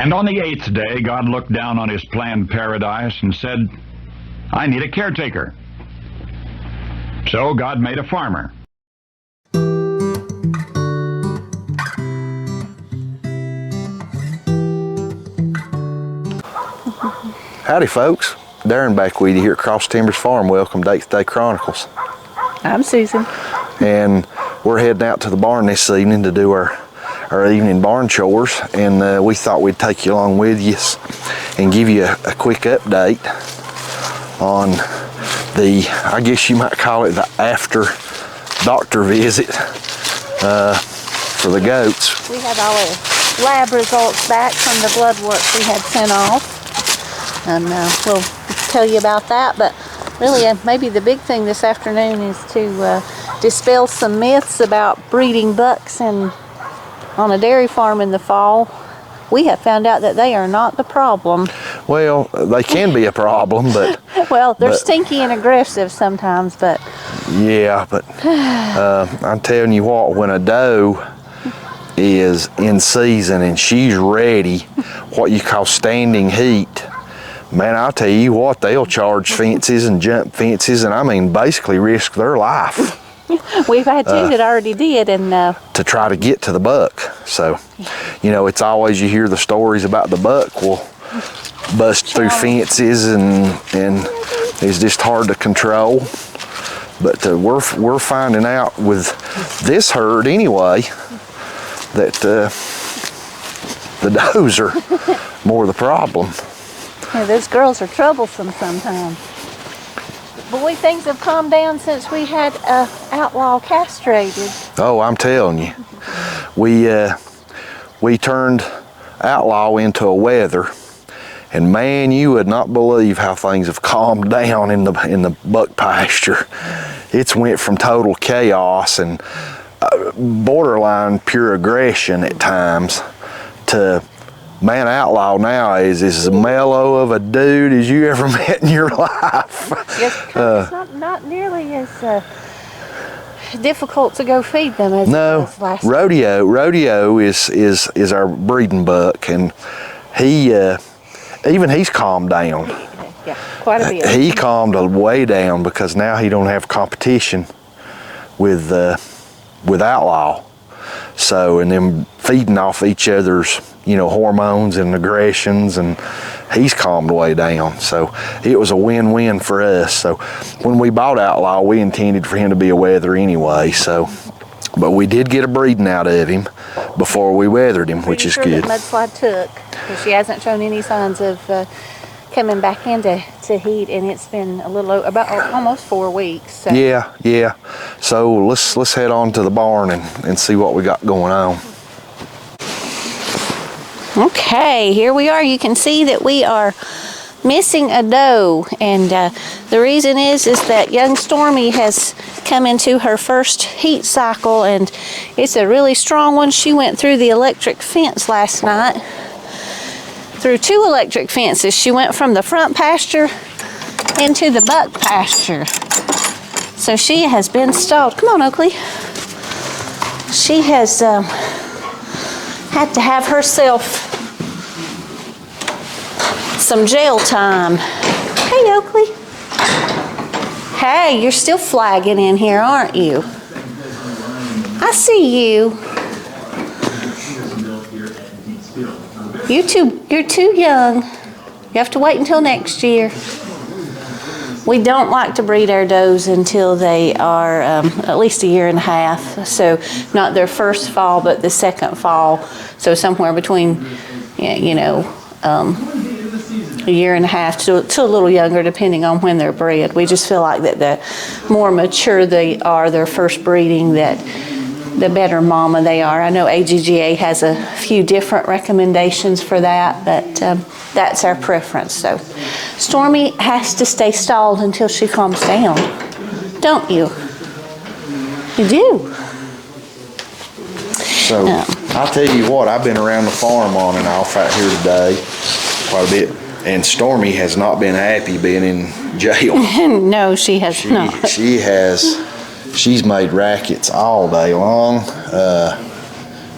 And on the 8th day, God looked down on his planned paradise and said, I need a caretaker. So God made a farmer. Howdy folks, Darren back with you here at Cross Timbers Farm. Welcome to 8th Day Chronicles. I'm Susan. And we're heading out to the barn this evening to do our evening barn chores, and we thought we'd take you along with us and give you a quick update on the, I guess you might call it the after doctor visit for the goats. We had all our lab results back from the blood work we had sent off, and we'll tell you about that. But really, maybe the big thing this afternoon is to dispel some myths about breeding bucks on a dairy farm in the fall. We have found out that they are not the problem. Well, they can be a problem, but well, they're stinky and aggressive sometimes, but yeah, but I'm telling you what, when a doe is in season and she's ready, what you call standing heat, man, I'll tell you what, they'll charge fences and jump fences, and I mean basically risk their life. We've had two that already did, and to try to get to the buck. So, you know, it's always, you hear the stories about the buck will bust through fences and it's just hard to control. But we're finding out with this herd anyway that the does are more the problem. Yeah, those girls are troublesome sometimes. Boy, things have calmed down since we had Outlaw castrated. Oh, I'm telling you, we turned Outlaw into a wether, and man, you would not believe how things have calmed down in the buck pasture. It's went from total chaos and borderline pure aggression at times to, man, Outlaw now is as mellow of a dude as you ever met in your life. Yes, it's not nearly as difficult to go feed them as it was last time. Rodeo is our breeding buck, and he's calmed down. Yeah, quite a bit. He calmed way down because now he don't have competition with Outlaw. So, and them feeding off each other's, you know, hormones and aggressions, and he's calmed way down. So it was a win-win for us. So when we bought Outlaw, we intended for him to be a wether anyway. So, but we did get a breeding out of him before we weathered him, which is good. Mudslide took, because she hasn't shown any signs of coming back into heat, and it's been a little about almost 4 weeks. So. Yeah. So let's head on to the barn and see what we got going on. Okay, here we are. You can see that we are missing a doe, and the reason is that young Stormy has come into her first heat cycle, and it's a really strong one. She went through the electric fence last night, through 2 electric fences. She went from the front pasture into the buck pasture. So she has been stalled. Come on, Oakley. She has had to have herself some jail time. Hey, Oakley. Hey, you're still flagging in here, aren't you? I see you. You're too young. You have to wait until next year. We don't like to breed our does until they are at least 1.5 years. So not their first fall, but the second fall. So somewhere between, a 1.5 years to a little younger, depending on when they're bred. We just feel like that the more mature they are, their first breeding, that the better mama they are. I know AGGA has a few different recommendations for that, but that's our preference. So Stormy has to stay stalled until she calms down, don't you? You do. So I'll tell you what, I've been around the farm on and off out here today quite a bit, and Stormy has not been happy being in jail. No, she has not. She's made rackets all day long,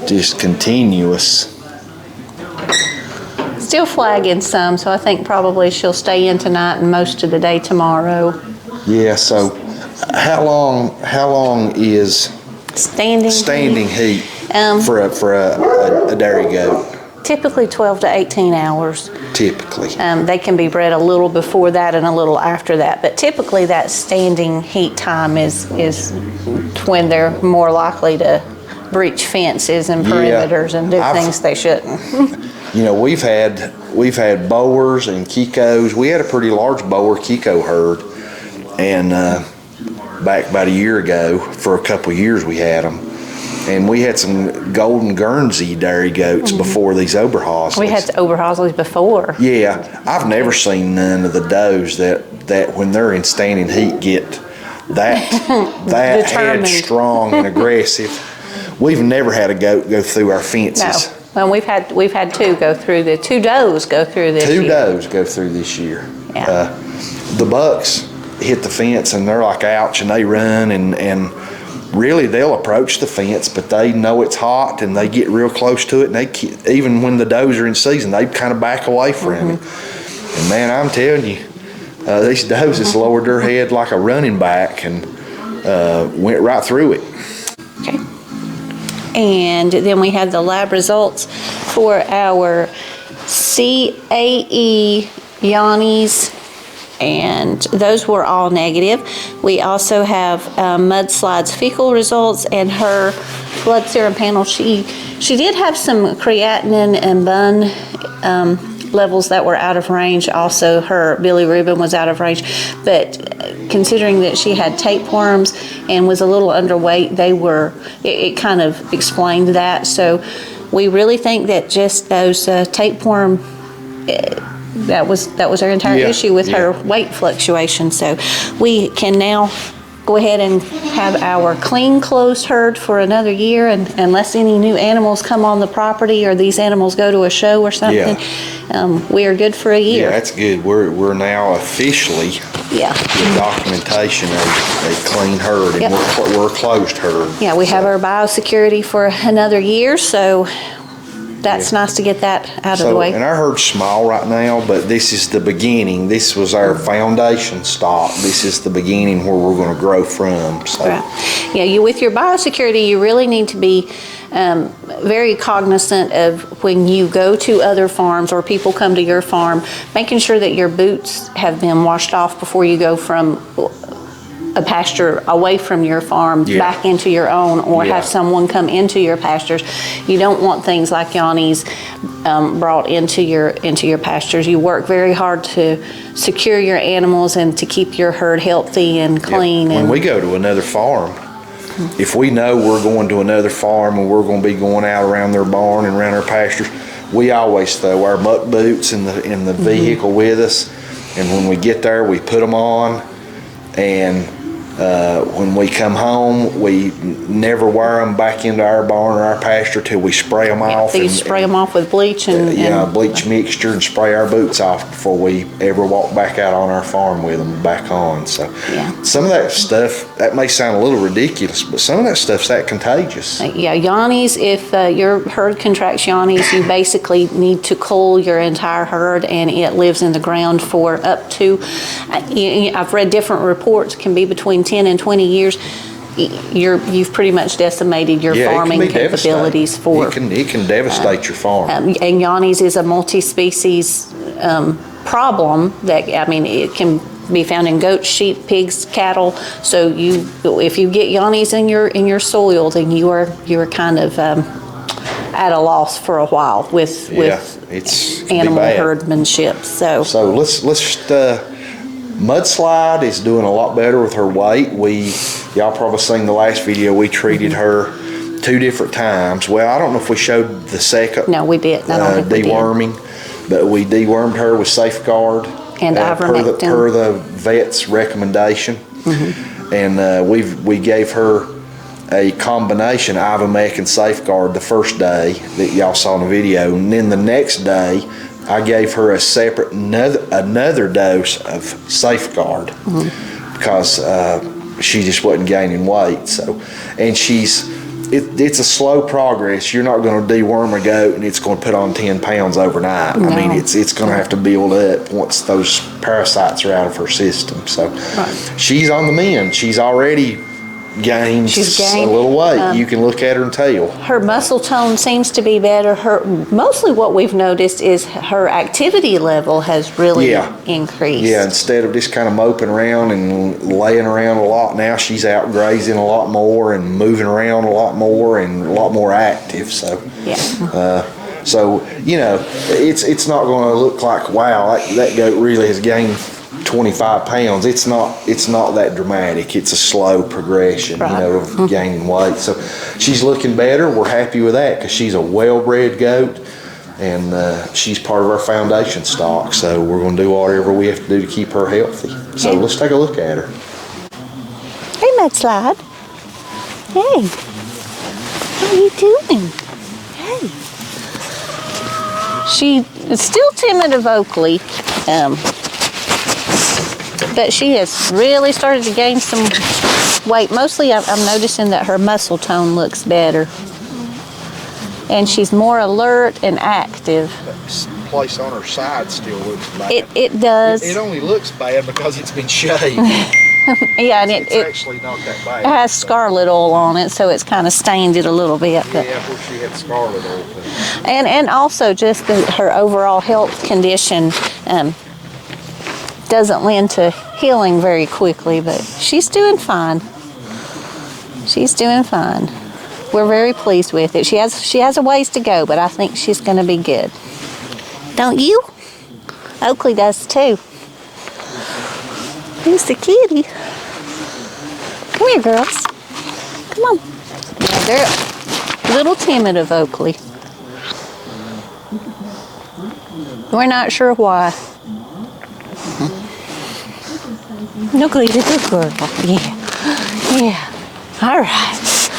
just continuous. still flagging some, so I think probably she'll stay in tonight and most of the day tomorrow. Yeah, so how long is standing heat for a dairy goat? Typically 12 to 18 hours. Typically. They can be bred a little before that and a little after that, but typically that standing heat time is when they're more likely to breach fences and perimeters and do things they shouldn't. You know, we've had Boers and Kikos. We had a pretty large Boer Kiko herd, and back about a year ago, for a couple of years we had them. And we had some golden Guernsey dairy goats before these Oberhasleys. We had Oberhasleys before. Yeah, I've never seen none of the does that when they're in standing heat get that headstrong and aggressive. We've never had a goat go through our fences. No. Well, we've had two go through the two does go through this year. Two does go through this year. Yeah. The bucks hit the fence and they're like, ouch, and they run and really they'll approach the fence, but they know it's hot and they get real close to it, and they even when the does are in season, they kind of back away from it. And man, I'm telling you, these does just lowered their head like a running back and went right through it. Okay. And then we have the lab results for our CAE Yannies, and those were all negative. We also have Mudslide's fecal results and her blood serum panel. She did have some creatinine and bun levels that were out of range. Also, her bilirubin was out of range, but considering that she had tapeworms and was a little underweight, it kind of explained that. So we really think that just those tapeworm, that was our entire issue with her weight fluctuation. So we can now go ahead and have our clean closed herd for another year, and unless any new animals come on the property or these animals go to a show or something, we are good for a year. Yeah, that's good. We're now officially with documentation a clean herd, and we're a closed herd. Yeah, we have our biosecurity for another year, so that's nice to get that out of the way. And our herd's small right now, but this is the beginning. This was our foundation stock. This is the beginning where we're going to grow from. So. Right. Yeah, with your biosecurity, you really need to be very cognizant of when you go to other farms or people come to your farm, making sure that your boots have been washed off before you go from a pasture away from your farm back into your own, or have someone come into your pastures. You don't want things like Yanni's brought into your pastures. You work very hard to secure your animals and to keep your herd healthy and clean. When we go to another farm, if we know we're going to another farm and we're going to be going out around their barn and around our pastures, we always throw our muck boots in the vehicle with us, and when we get there, we put them on. And when we come home, we never wear them back into our barn or our pasture till we spray them off. So you spray them off with bleach and bleach mixture, and spray our boots off before we ever walk back out on our farm with them back on. So some of that stuff, that may sound a little ridiculous, but some of that stuff's that contagious. Yeah, Yanni's, if your herd contracts Yanni's, you basically need to cull your entire herd, and it lives in the ground for up to, I've read different reports, can be between 10 and 20 years. You've pretty much decimated your farming capabilities for it can devastate your farm. And Yanni's is a multi-species problem that, it can be found in goats, sheep, pigs, cattle. So if you get Yanni's in your soil, then you are kind of at a loss for a while with animal herdmanship. So let's Mudslide is doing a lot better with her weight. Y'all probably seen the last video, we treated her 2 different times. Well, I don't know if we showed the second. No, we did. I don't think deworming, but we dewormed her with Safeguard and ivermectin per the vet's recommendation. And we gave her a combination ivermectin and Safeguard the first day that y'all saw in the video, and then the next day I gave her a separate another dose of Safeguard because she just wasn't gaining weight. So, and she's it's a slow progress. You're not going to deworm a goat and it's going to put on 10 pounds overnight. No. I mean, it's going to have to build up once those parasites are out of her system. So she's on the mend. She's already gained a little weight. You can look at her and tell. Her muscle tone seems to be better. Mostly what we've noticed is her activity level has really increased. Yeah, instead of just kind of moping around and laying around a lot, now she's out grazing a lot more and moving around a lot more and a lot more active. So so you know, it's not going to look like, wow, that goat really has gained 25 pounds. It's not that dramatic. It's a slow progression, you know, of gaining weight. So she's looking better. We're happy with that because she's a well-bred goat, and she's part of our foundation stock. So we're going to do whatever we have to do to keep her healthy. So let's take a look at her. Hey, Mudslide. Hey, how are you doing? Hey. She is still timid of Oakley. But she has really started to gain some weight. Mostly I'm noticing that her muscle tone looks better. And she's more alert and active. That place on her side still looks bad. It does. It only looks bad because it's been shaved. Yeah, and it's actually not that bad. It has scarlet oil on it, so it's kind of stained it a little bit. But, yeah, where she had scarlet oil. And also just her overall health condition doesn't lend to healing very quickly, but she's doing fine. She's doing fine. We're very pleased with it. She has a ways to go, but I think she's going to be good. Don't you? Oakley does too. Who's the kitty? Come here, girls. Come on. Yeah, they're a little timid of Oakley. We're not sure why. Oakley's a good girl. Yeah. Yeah. All right.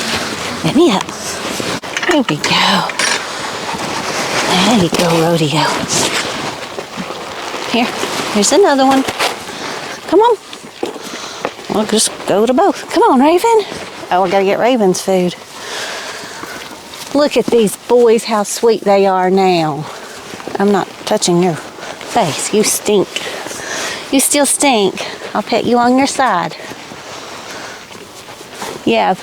Let me up. There we go. There you go, Rodeo. Here's another one. Come on. We'll just go to both. Come on, Raven. Oh, I gotta get Raven's food. Look at these boys, how sweet they are now. I'm not touching your face. You stink. You still stink. I'll pet you on your side. Yeah,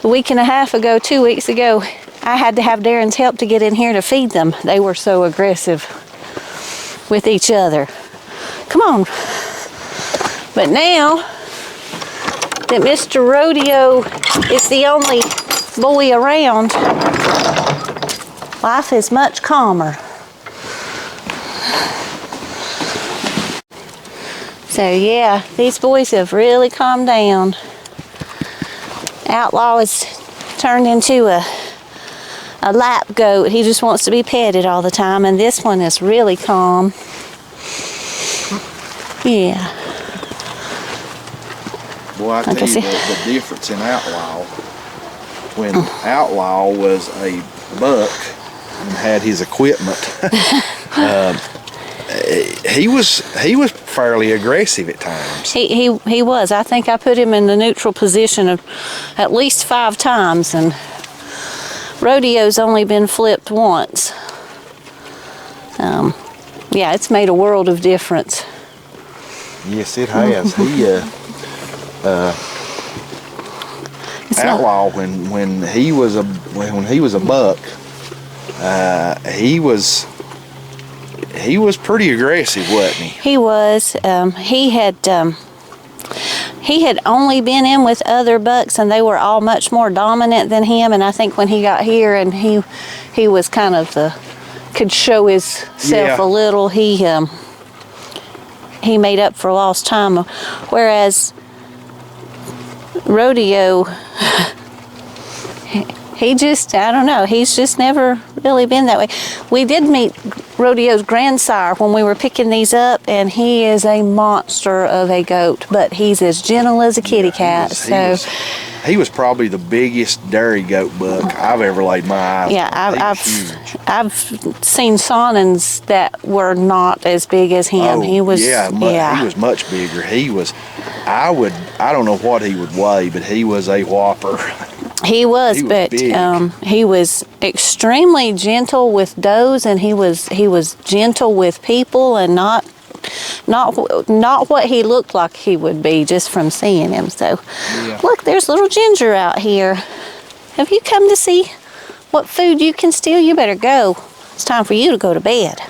a week and a half ago, 2 weeks ago, I had to have Darren's help to get in here to feed them. They were so aggressive with each other. Come on. But now that Mr. Rodeo is the only boy around, life is much calmer. So yeah, these boys have really calmed down. Outlaw has turned into a lap goat. He just wants to be petted all the time, and this one is really calm. Yeah. Boy, I tell you the difference in Outlaw. When Outlaw was a buck and had his equipment, he was fairly aggressive at times. He was. I think I put him in the neutral position of at least 5 times, and Rodeo's only been flipped once. Yeah, it's made a world of difference. Yes, it has. Outlaw, when he was a buck, he was pretty aggressive, wasn't he? He was. He had only been in with other bucks, and they were all much more dominant than him. And I think when he got here, and he was kind of could show himself a little. He made up for lost time, whereas Rodeo, I don't know, he's just never really been that way. We did meet Rodeo's grandsire when we were picking these up, and he is a monster of a goat, but he's as gentle as a kitty cat. He was probably the biggest dairy goat buck I've ever laid my eyes on. Yeah, I've seen Sonnens that were not as big as him. He was much bigger. I don't know what he would weigh, but he was a whopper. He was big. he was extremely gentle with does, and he was gentle with people, and not what he looked like he would be just from seeing him. So, Yeah. Look, there's little Ginger out here. Have you come to see what food you can steal? You better go. It's time for you to go to bed.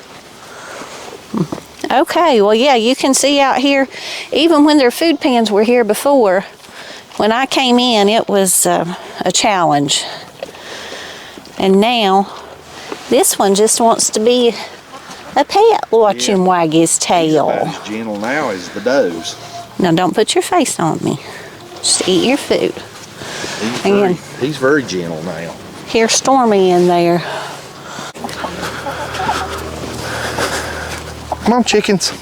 Okay, well, yeah, you can see out here, even when their food pans were here before, when I came in, it was a challenge. And now, this one just wants to be a pet. Watch him wag his tail. He's about as gentle now as the does. Now, don't put your face on me. Just eat your food. He's very gentle now. Here's Stormy in there. Come on, chickens.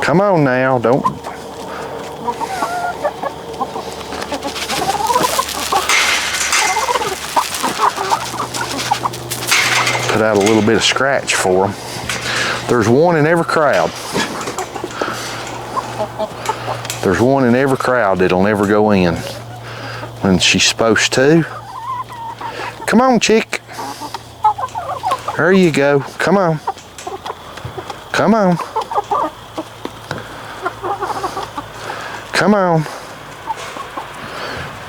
Come on now, don't. Put out a little bit of scratch for them. There's one in every crowd. There's one in every crowd that'll never go in when she's supposed to. Come on, chick. There you go. Come on. Come on. Come on.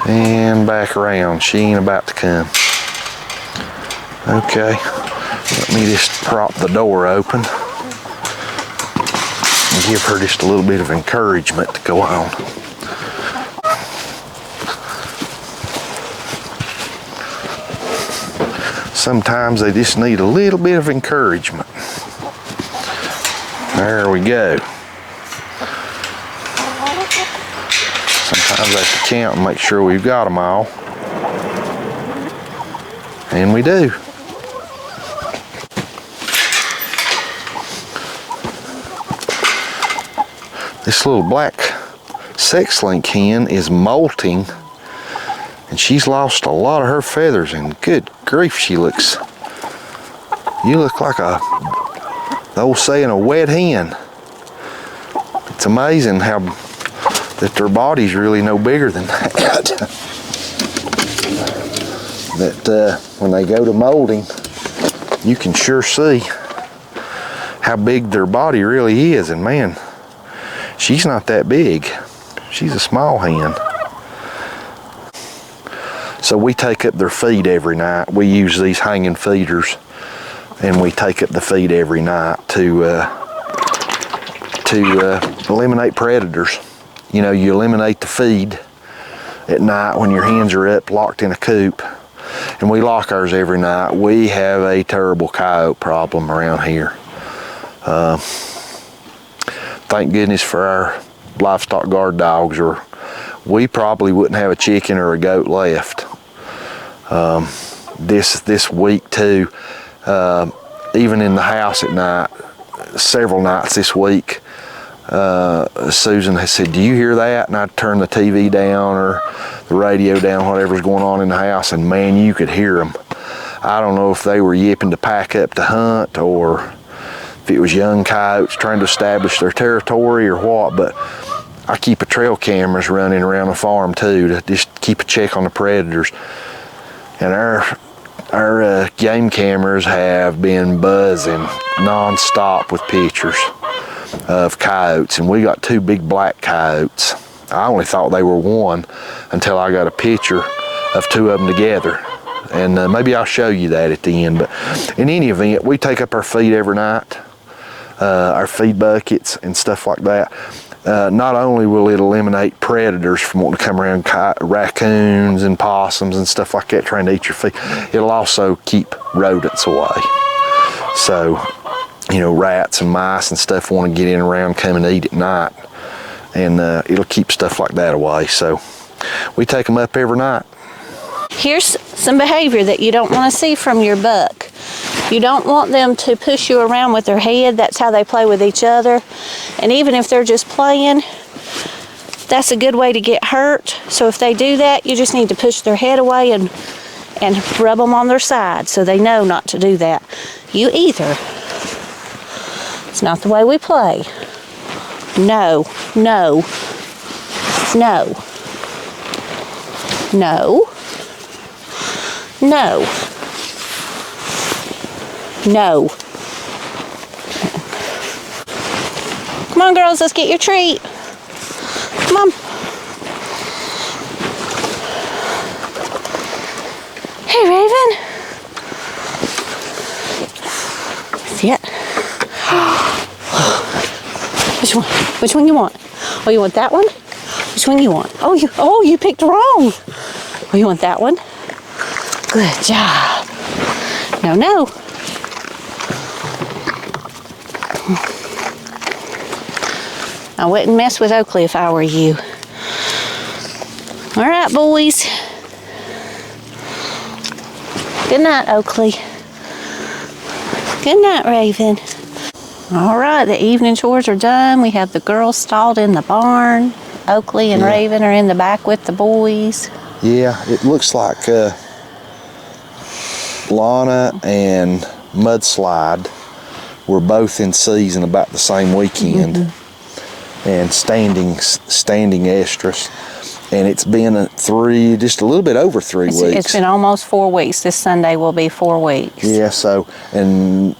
And back around. She ain't about to come. Okay. Let me just prop the door open and give her just a little bit of encouragement to go on. Sometimes they just need a little bit of encouragement. There we go. Sometimes I have to count and make sure we've got them all. And we do. This little black sex-link hen is molting, and she's lost a lot of her feathers, and good grief, she looks, you look like the old saying, a wet hen. It's amazing how that their body's really no bigger than that. That when they go to molding, you can sure see how big their body really is, and man, she's not that big. She's a small hen. So we take up their feed every night. We use these hanging feeders, and we take up the feed every night to eliminate predators. You know, you eliminate the feed at night when your hens are up locked in a coop, and we lock ours every night. We have a terrible coyote problem around here. Thank goodness for our livestock guard dogs, or we probably wouldn't have a chicken or a goat left. This week too, even in the house at night, several nights this week, Susan has said, "Do you hear that?" And I'd turn the TV down or the radio down, whatever's going on in the house, and man, you could hear them. I don't know if they were yipping to pack up to hunt, or if it was young coyotes trying to establish their territory or what, but I keep a trail cameras running around the farm too to just keep a check on the predators. And our game cameras have been buzzing non-stop with pictures of coyotes, and we got 2 big black coyotes. I only thought they were one until I got a picture of 2 of them together. And maybe I'll show you that at the end. But in any event, we take up our feed every night. Our feed buckets and stuff like that. Not only will it eliminate predators from wanting to come around, raccoons and possums and stuff like that trying to eat your feed, it'll also keep rodents away. So, you know, rats and mice and stuff want to get in around, come and eat at night, and it'll keep stuff like that away. So we take them up every night. Here's some behavior that you don't want to see from your buck. You don't want them to push you around with their head. That's how they play with each other. And even if they're just playing, that's a good way to get hurt. So if they do that, you just need to push their head away and rub them on their side so they know not to do that. You either. It's not the way we play. No, no, no, no, no, no. Come on, girls, let's get your treat. Come on. Hey, Raven. Sit. Which one? Which one you want? Oh, you want that one? Which one you want? Oh, you picked wrong. Oh, you want that one? Good job. No, no. I wouldn't mess with Oakley if I were you. All right, boys. Good night, Oakley. Good night, Raven. All right, the evening chores are done. We have the girls stalled in the barn. Oakley and Raven are in the back with the boys. Yeah, it looks like Lana and Mudslide were both in season about the same weekend. And standing estrus, and it's been just a little bit over 3 weeks. It's been almost 4 weeks. This Sunday will be 4 weeks. Yeah, so, and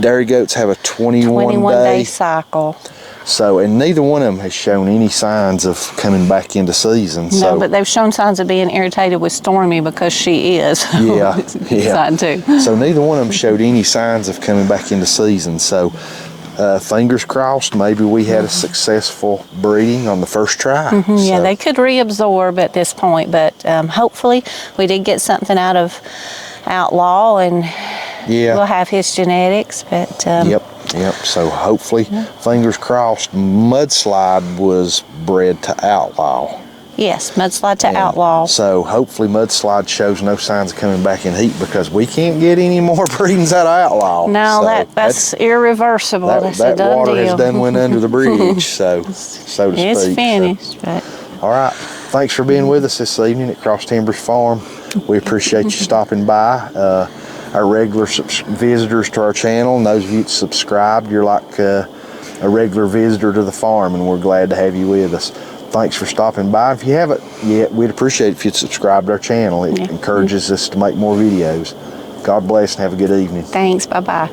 dairy goats have a 21 day cycle. So, and neither one of them has shown any signs of coming back into season. No, but they've shown signs of being irritated with Stormy because she is. Yeah, Sign too. So neither one of them showed any signs of coming back into season. So, fingers crossed, maybe we had a successful breeding on the first try. Yeah, they could reabsorb at this point, but hopefully we did get something out of Outlaw, and we'll have his genetics. But Yep. So hopefully, fingers crossed, Mudslide was bred to Outlaw. Yes, Mudslide to Outlaw. So hopefully Mudslide shows no signs of coming back in heat, because we can't get any more breedings out of Outlaw. No, so that's irreversible. That's a done water deal. has done went under the bridge, so to speak. It's finished. But all right. Thanks for being with us this evening at Cross Timbers Farm. We appreciate you stopping by. Our regular visitors to our channel, and those of you that subscribed, you're like a regular visitor to the farm, and we're glad to have you with us. Thanks for stopping by. If you haven't yet, we'd appreciate it if you'd subscribe to our channel. It encourages us to make more videos. God bless and have a good evening. thanks. Bye-bye.